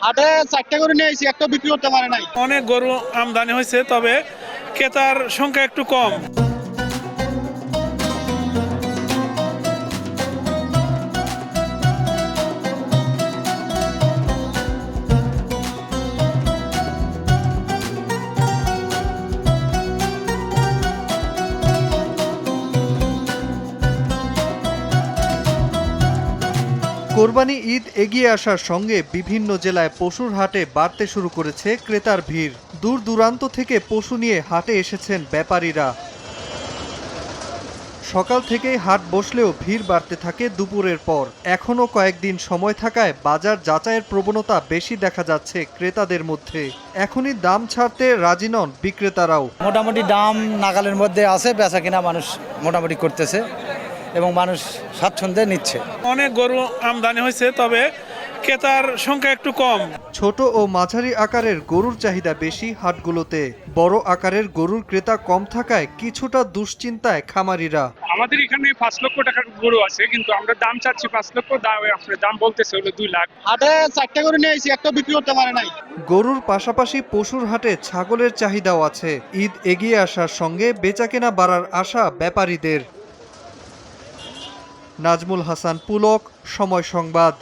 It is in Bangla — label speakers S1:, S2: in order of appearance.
S1: হাটে 4টা গরু নিয়ে এসেছি, একটা বিক্রি করতে পারে নাই।
S2: অনেক গরু আমদানি হয়েছে, তবে ক্রেতার সংখ্যা একটু কম।
S3: কোরবানি ঈদ এগিয়ে আসার সঙ্গে বিভিন্ন জেলায় পশুর হাটে বাড়তে শুরু করেছে ক্রেতার ভিড়। দূর দূরান্ত থেকে পশু নিয়ে হাটে এসেছেন ব্যাপারীরা। সকাল থেকেই হাট বসলেও ভিড় বাড়তে থাকে দুপুরের পর। এখনও কয়েকদিন সময় থাকায় বাজার যাচাইয়ের প্রবণতা বেশি দেখা যাচ্ছে ক্রেতাদের মধ্যে। এখনই দাম ছাড়তে রাজি নন বিক্রেতারাও।
S4: মোটামুটি দাম নাগালের মধ্যে আছে, বেচা কিনা মানুষ মোটামুটি করতেছে এবং মানুষ স্বাচ্ছন্দ্যে নিচ্ছে।
S2: অনেক গরু আমদানি হয়েছে, তবে ক্রেতার সংখ্যা একটু কম।
S3: ছোট ও মাঝারি আকারের গরুর চাহিদা বেশি হাটগুলোতে। বড় আকারের গরুর ক্রেতা কম থাকায় কিছুটা দুশ্চিন্তায় খামারিরা।
S5: আমাদের এখানে 5 লক্ষ টাকার গরু আছে, কিন্তু আমরা দাম চাচ্ছি 5 লক্ষ, আপনার দাম বলতেছে হলো 2 লাখ।
S1: হাটে 4টা গরু নিয়ে এসেছি, একটা বিক্রি করতে পারে নাই।
S3: গরুর পাশাপাশি পশুর হাটে ছাগলের চাহিদাও আছে। ঈদ এগিয়ে আসার সঙ্গে বেচাকেনা বাড়ার আশা ব্যাপারীদের। নাজমুল হাসান পুলক, সময় সংবাদ।